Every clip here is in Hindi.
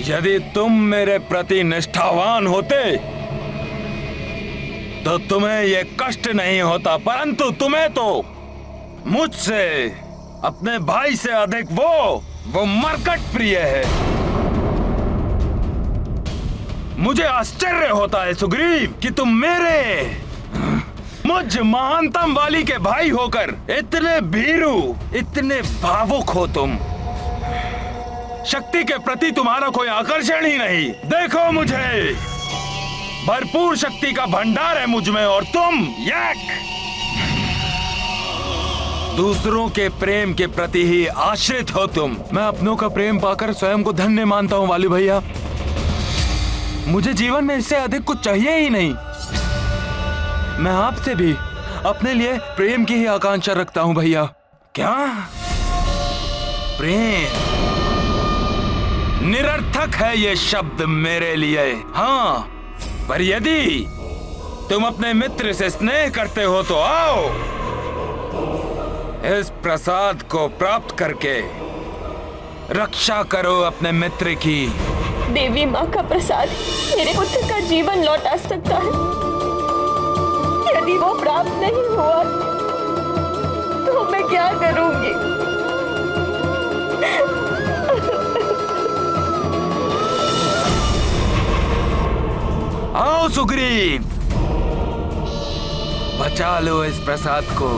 यदि तुम मेरे प्रति निष्ठावान होते तो तुम्हें यह कष्ट नहीं होता, परंतु तुम्हें तो मुझसे, अपने भाई से अधिक वो मरकट प्रिय है। मुझे आश्चर्य होता है सुग्रीव कि तुम मुझ महानतम वाली के भाई होकर इतने भीरू, इतने भावुक हो तुम। शक्ति के प्रति तुम्हारा कोई आकर्षण ही नहीं। देखो मुझे, भरपूर शक्ति का भंडार है मुझ में, और तुम दूसरों के प्रेम के प्रति ही आश्रित हो तुम। मैं अपनों का प्रेम पाकर स्वयं को धन्य मानता हूँ वाली भैया। मुझे जीवन में इससे अधिक कुछ चाहिए ही नहीं। मैं आपसे भी अपने लिए प्रेम की ही आकांक्षा रखता हूँ भैया। क्या प्रेम? निरर्थक है ये शब्द मेरे लिए। हाँ, पर यदि तुम अपने मित्र से स्नेह करते हो तो आओ, इस प्रसाद को प्राप्त करके रक्षा करो अपने मित्र की। देवी माँ का प्रसाद मेरे पुत्र का जीवन लौटा सकता है। यदि वो प्राप्त नहीं हुआ तो मैं क्या करूंगी? आओ सुग्रीव, बचा लो इस प्रसाद को,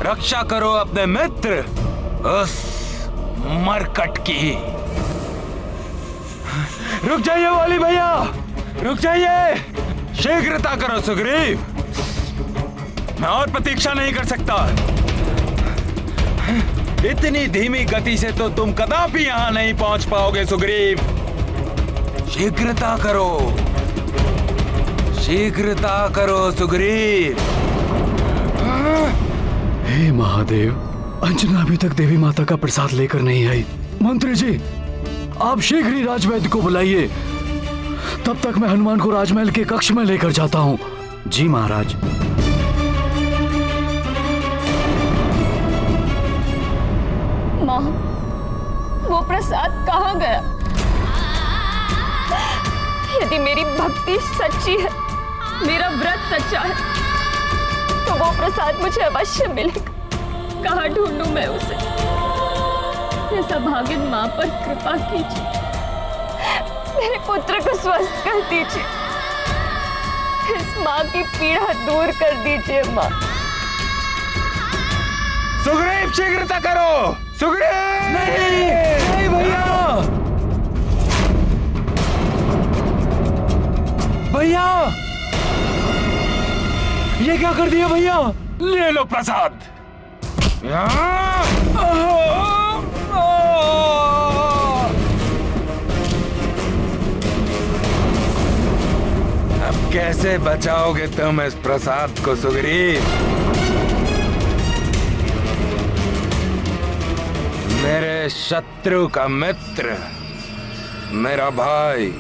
रक्षा करो अपने मित्र उस मरकट की। रुक जाइए वाली भैया, रुक जाइए, शीघ्रता करो सुग्रीव, मैं और प्रतीक्षा नहीं कर सकता। इतनी धीमी गति से तो तुम कदापि यहां नहीं पहुंच पाओगे सुग्रीव। शीघ्रता करो, शीघ्रता करो सुग्रीव। हे महादेव, अंजना अभी तक देवी माता का प्रसाद लेकर नहीं आई। मंत्री जी, आप शीघ्र ही राजवैद्य को बुलाइए। तब तक मैं हनुमान को राजमहल के कक्ष में लेकर जाता हूँ। जी महाराज। माँ, वो प्रसाद कहाँ गया? यदि मेरी भक्ति सच्ची है, मेरा व्रत सच्चा है, तो वो प्रसाद मुझे अवश्य मिलेगा। कहाँ ढूंढूं मैं उसे? ऐसा भागिन माँ पर कृपा कीजिए, मेरे पुत्र को स्वस्थ कर दीजिए, इस माँ की पीड़ा दूर कर दीजिए माँ। सुग्रीव, शीघ्रता करो सुग्रीव। नहीं भैया, भैया ये क्या कर दिया भैया? ले लो प्रसाद। अब कैसे बचाओगे तुम इस प्रसाद को सुग्रीव? मेरे शत्रु का मित्र, मेरा भाई,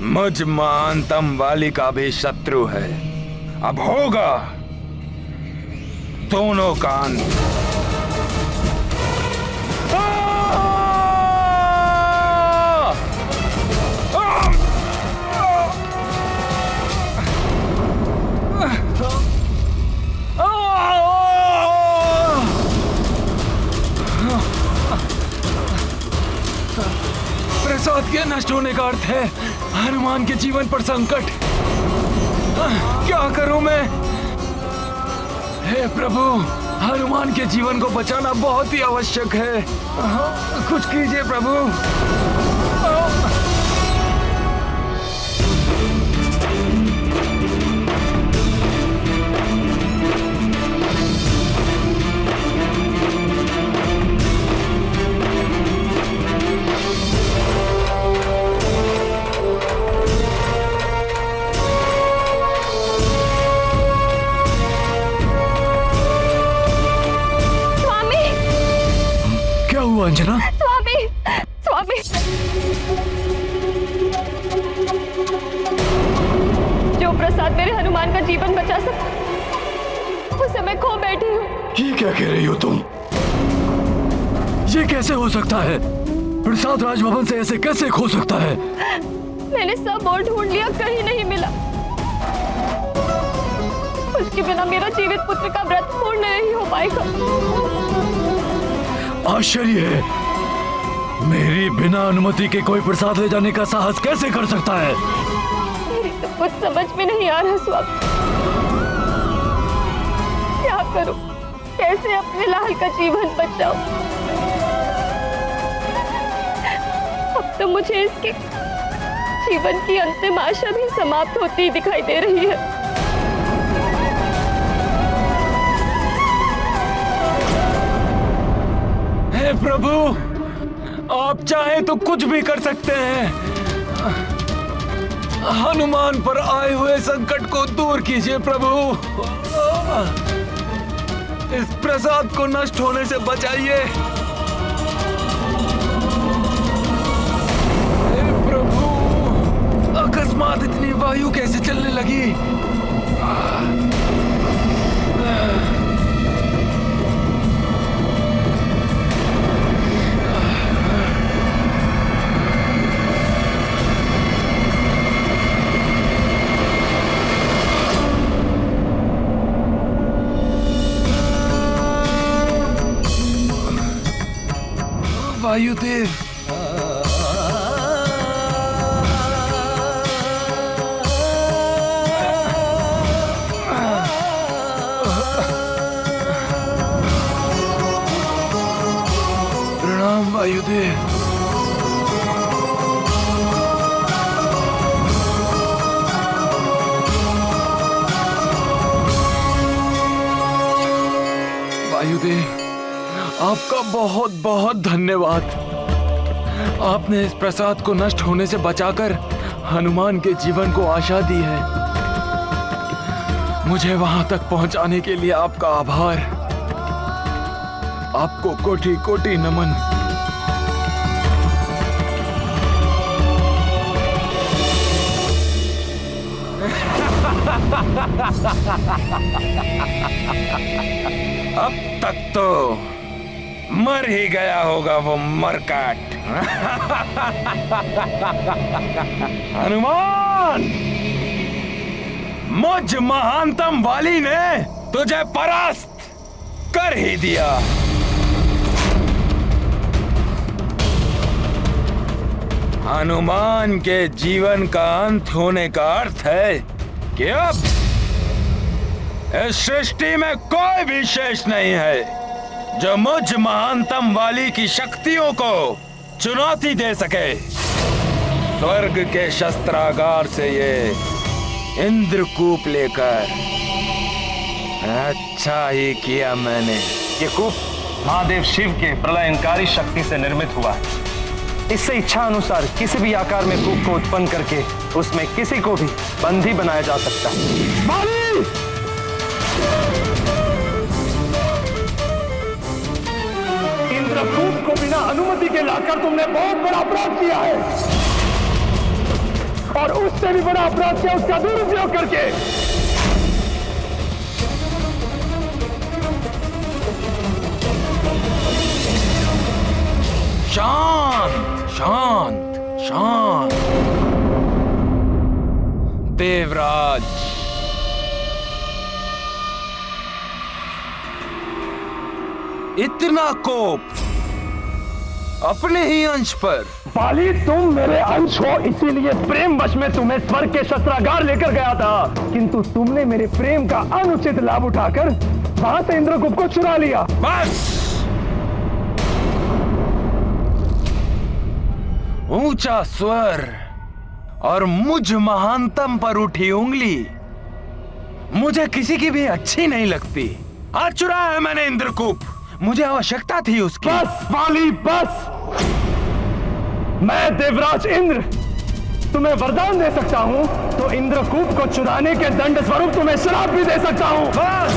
मुझ महानतम वाली का भी शत्रु है। अब होगा दोनों का अंत। प्रसाद के नष्ट होने का अर्थ है हनुमान के जीवन पर संकट। क्या करूं मैं? हे प्रभु, हनुमान के जीवन को बचाना बहुत ही आवश्यक है। कुछ कीजिए प्रभु। अंजना, स्वामी, स्वामी, जो प्रसाद मेरे हनुमान का जीवन बचा सकता, उसे मैं खो बैठी हूँ। ये क्या कह रही हो तुम? ये कैसे हो सकता है? प्रसाद राजभवन से ऐसे कैसे खो सकता है? मैंने सब और ढूंढ लिया, कहीं नहीं मिला। उसके बिना मेरा जीवित पुत्र का व्रत पूर्ण नहीं हो पाएगा। आश्चर्य है, मेरी बिना अनुमति के कोई प्रसाद ले जाने का साहस कैसे कर सकता है? मेरी तो कुछ समझ में नहीं आ रहा स्वामी। क्या करूं? कैसे अपने लाल का जीवन बचाऊं? अब तो मुझे इसके जीवन की अंतिम आशा भी समाप्त होती दिखाई दे रही है। हे प्रभु, आप चाहे तो कुछ भी कर सकते हैं। हनुमान पर आए हुए संकट को दूर कीजिए प्रभु। इस प्रसाद को नष्ट होने से बचाइए। हे प्रभु, अकस्मात इतनी वायु कैसे चलने लगी? वायुदेव, प्रणाम वायुदेव। वायुदेव, आपका बहुत बहुत धन्यवाद। आपने इस प्रसाद को नष्ट होने से बचाकर हनुमान के जीवन को आशा दी है। मुझे वहां तक पहुंचाने के लिए आपका आभार। आपको कोटि कोटि नमन। अब तक तो मर ही गया होगा वो मरकाट। हनुमान, मुझ महानतम वाली ने तुझे परास्त कर ही दिया। हनुमान के जीवन का अंत होने का अर्थ है कि अब इस सृष्टि में कोई भी शेष नहीं है जो मुझ महानतम वाली की शक्तियों को चुनौती दे सके। स्वर्ग के शस्त्रागार से ये इंद्रकूप लेकर अच्छा ही किया मैंने। ये कूप महादेव शिव के प्रलयंकारी शक्ति से निर्मित हुआ है। इससे इच्छा अनुसार किसी भी आकार में कूप को उत्पन्न करके उसमें किसी को भी बंदी बनाया जा सकता है। माली! इंद्रकूप को बिना अनुमति के लाकर तुमने बहुत बड़ा अपराध किया है, और उससे भी बड़ा अपराध किया उसका दुरुपयोग करके। शांत शांत शांत। देवराज, इतना कोप अपने ही अंश पर? बाली, तुम मेरे अंश हो, इसीलिए प्रेम वश में तुम्हें स्वर्ग के शस्त्रागार लेकर गया था, किंतु तुमने मेरे प्रेम का अनुचित लाभ उठाकर वहां से इंद्रकूप को चुरा लिया। बस! ऊंचा स्वर और मुझ महानतम पर उठी उंगली मुझे किसी की भी अच्छी नहीं लगती। आज चुराया है मैंने इंद्रकूप, मुझे आवश्यकता थी उसकी। बस बाली, बस! मैं देवराज इंद्र तुम्हें वरदान दे सकता हूं, तो इंद्रकूप को चुराने के दंड स्वरूप तुम्हें श्राप भी दे सकता हूं। बस!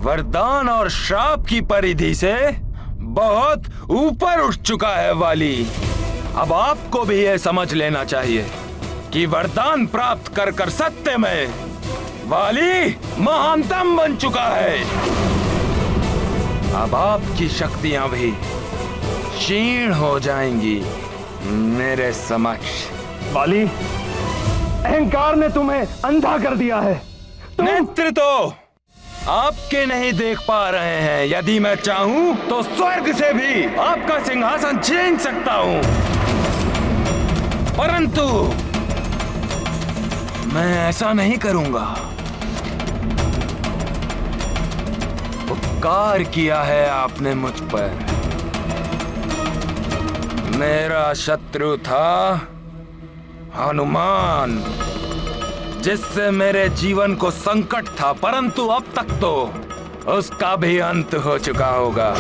वरदान और श्राप की परिधि से बहुत ऊपर उठ चुका है वाली। अब आपको भी यह समझ लेना चाहिए कि वरदान प्राप्त कर कर सत्य में वाली महानतम बन चुका है। अब आपकी शक्तियां भी क्षीण हो जाएंगी मेरे समक्ष। वाली, अहंकार ने तुम्हें अंधा कर दिया है। नेत्र तो आपके नहीं देख पा रहे हैं। यदि मैं चाहूं तो स्वर्ग से भी आपका सिंहासन छीन सकता हूं, परंतु मैं ऐसा नहीं करूंगा। उपकार किया है आपने मुझ पर। मेरा शत्रु था हनुमान, जिससे मेरे जीवन को संकट था, परंतु अब तक तो उसका भी अंत हो चुका होगा।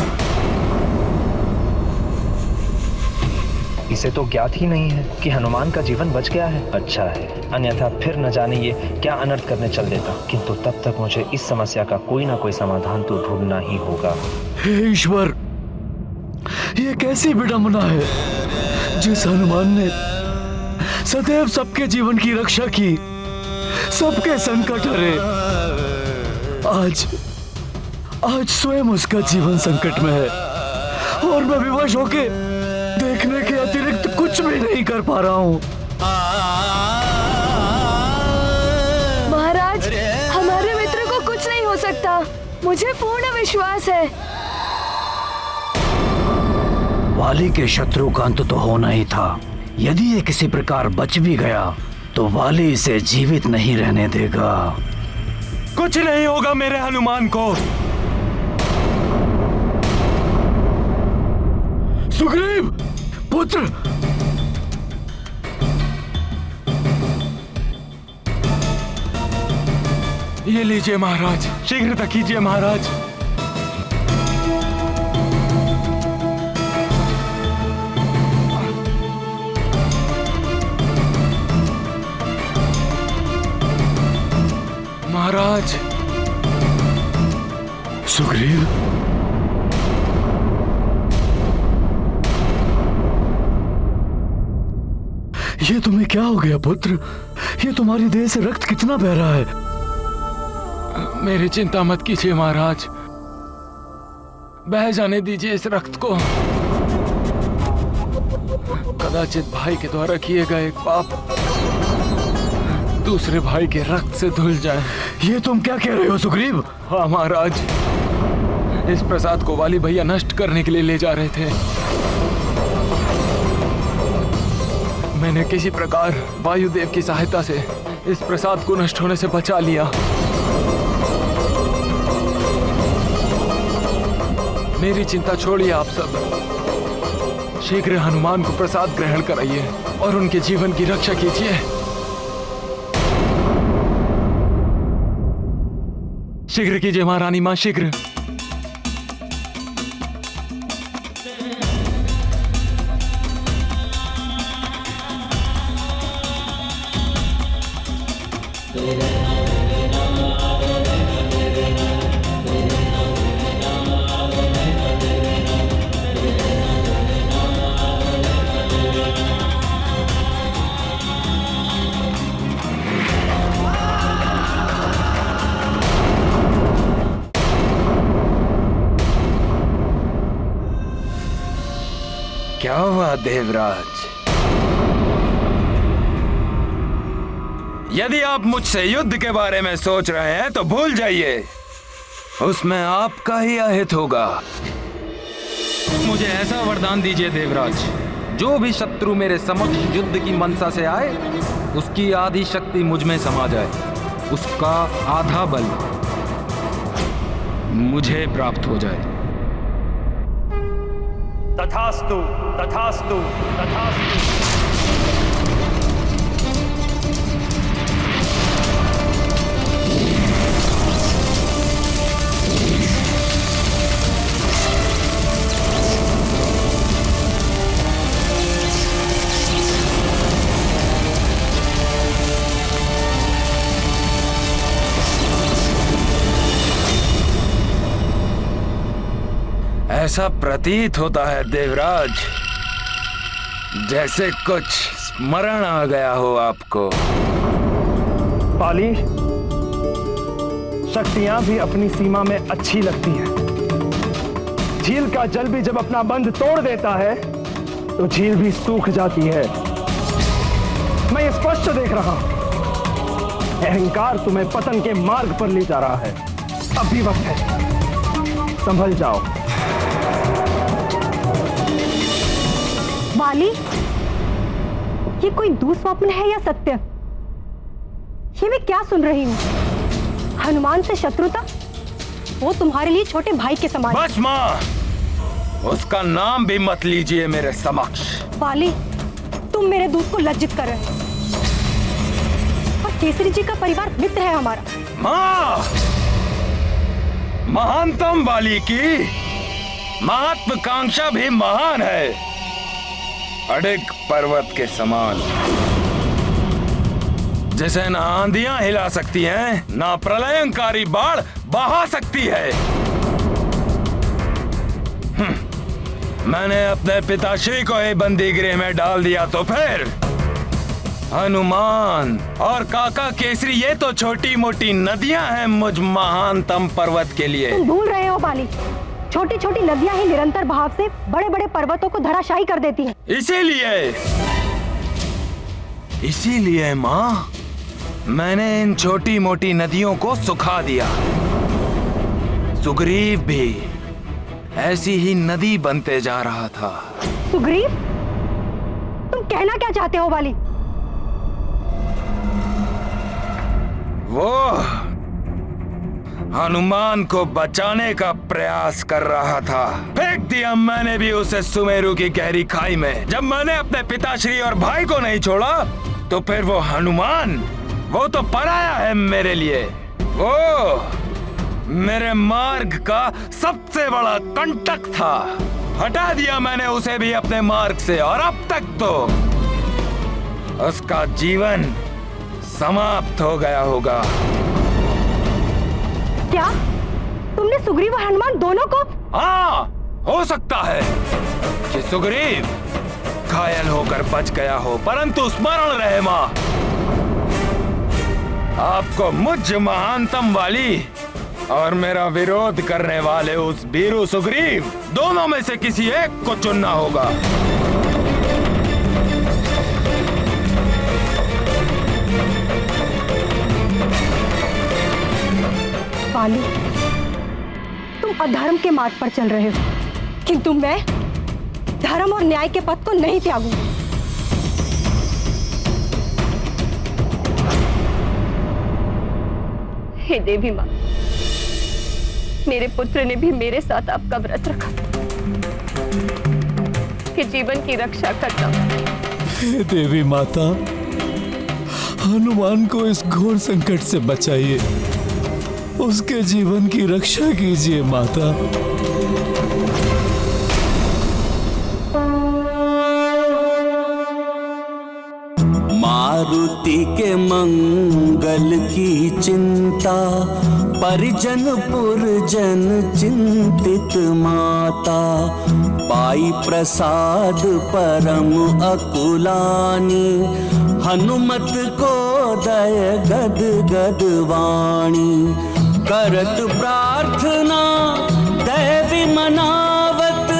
इसे तो ज्ञात ही नहीं है कि हनुमान का जीवन बच गया है। अच्छा है, अन्यथा फिर न जाने ये क्या अनर्थ करने चल देता। किंतु तब तक मुझे इस समस्या का कोई ना कोई समाधान तो ढूंढना ही होगा। हे ईश्वर, ये कैसी विडंबना है। जिस हनुमान ने सदैव सबके जीवन की रक्षा की, सबके संकट हरे, आज स्वयं उसका जीवन संकट में है और मैं विवश होके देखने के अतिरिक्त कुछ भी नहीं कर पा रहा हूँ। महाराज, हमारे मित्र को कुछ नहीं हो सकता, मुझे पूर्ण विश्वास है। वाली के शत्रु का अंत तो होना ही था। यदि ये किसी प्रकार बच भी गया तो वाली इसे जीवित नहीं रहने देगा। कुछ नहीं होगा मेरे हनुमान को। सुग्रीव पुत्र, ये लीजिए महाराज, शीघ्रता कीजिए महाराज। महाराज। सुग्रीव, ये तुम्हें क्या हो गया पुत्र? ये तुम्हारी देह से रक्त कितना बह रहा है? मेरी चिंता मत कीजिए महाराज, बह जाने दीजिए इस रक्त को। कदाचित भाई के द्वारा किए गए एक पाप दूसरे भाई के रक्त से धुल जाए। ये तुम क्या कह रहे हो सुग्रीव? हाँ महाराज, इस प्रसाद को वाली भैया नष्ट करने के लिए ले जा रहे थे। मैंने किसी प्रकार वायुदेव की सहायता से इस प्रसाद को नष्ट होने से बचा लिया। मेरी चिंता छोड़िए आप सब, शीघ्र हनुमान को प्रसाद ग्रहण कराइए और उनके जीवन की रक्षा कीजिए। शीघ्र कीजिए महारानी मां, शीघ्र। क्या हुआ देवराज? यदि आप मुझसे युद्ध के बारे में सोच रहे हैं तो भूल जाइए, उसमें आपका ही अहित होगा। मुझे ऐसा वरदान दीजिए देवराज, जो भी शत्रु मेरे समक्ष युद्ध की मनसा से आए, उसकी आधी शक्ति मुझ में समा जाए, उसका आधा बल मुझे प्राप्त हो जाए। तथास्तु, तथास्तु, तथास्तु। ऐसा प्रतीत होता है देवराज, जैसे कुछ स्मरण आ गया हो आपको। पाली, शक्तियां भी अपनी सीमा में अच्छी लगती हैं, झील का जल भी जब अपना बंध तोड़ देता है तो झील भी सूख जाती है। मैं ये स्पष्ट देख रहा हूं, अहंकार तुम्हें पतन के मार्ग पर ले जा रहा है। अब भी वक्त है, संभल जाओ। वाली, ये कोई दुस्वप्न है या सत्य? ये मैं क्या सुन रही हूँ? हनुमान से शत्रुता? वो तुम्हारे लिए छोटे भाई के समान। बस माँ, उसका नाम भी मत लीजिए मेरे समक्ष। वाली, तुम मेरे दूध को लज्जित कर रहे हो। और केसरी जी का परिवार मित्र है हमारा। माँ, महानतम वाली की महत्वाकांक्षा भी महान है, अडिग पर्वत के समान, जिसे ना आंधियां हिला सकती हैं, ना प्रलयंकारी बाढ़ बहा सकती है। मैंने अपने पिताश्री को ही बंदी गृह में डाल दिया तो फिर हनुमान और काका केसरी ये तो छोटी मोटी नदियां हैं मुझ महानतम पर्वत के लिए। तुम भूल रहे हो बाली, छोटी छोटी नदियां ही निरंतर बहाव से बड़े बड़े पर्वतों को धराशायी कर देती हैं। इसीलिए माँ, मैंने इन छोटी मोटी नदियों को सुखा दिया। सुग्रीव भी ऐसी ही नदी बनते जा रहा था। सुग्रीव, तुम कहना क्या चाहते हो बाली? वो हनुमान को बचाने का प्रयास कर रहा था। फेंक दिया मैंने भी उसे सुमेरु की गहरी खाई में। जब मैंने अपने पिताश्री और भाई को नहीं छोड़ा तो फिर वो हनुमान, वो तो पराया है मेरे लिए। वो मेरे मार्ग का सबसे बड़ा कंटक था। हटा दिया मैंने उसे भी अपने मार्ग से, और अब तक तो उसका जीवन समाप्त हो गया होगा। क्या तुमने सुग्रीव और हनुमान दोनों को? हाँ, हो सकता है कि सुग्रीव घायल होकर बच गया हो, परंतु स्मरण रहे माँ, आपको मुझ महानतम वाली और मेरा विरोध करने वाले उस बीरू सुग्रीव, दोनों में से किसी एक को चुनना होगा। वाली, तुम अधर्म के मार्ग पर चल रहे हो, किंतु मैं धर्म और न्याय के पथ को नहीं त्यागूंगी। हे देवी माँ, मेरे पुत्र ने भी मेरे साथ आपका व्रत रखा कि जीवन की रक्षा करता। हे देवी माता, हनुमान को इस घोर संकट से बचाइए, उसके जीवन की रक्षा कीजिए माता। मारुति के मंगल की चिंता, परिजन पुरजन चिंतित माता। पाई प्रसाद परम अकुलानी, हनुमत को दय गद गद वाणी। करत प्रार्थना दैवी मनावत,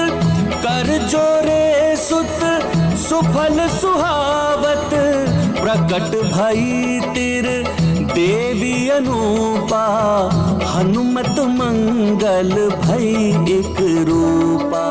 कर जोरे सुत सुफल सुहावत। प्रकट भई तिर देवी अनूपा, हनुमत मंगल भई एक रूपा।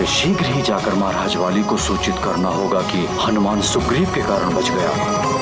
मुझे शीघ्र ही जाकर महाराज वाली को सूचित करना होगा कि हनुमान सुग्रीव के कारण बच गया।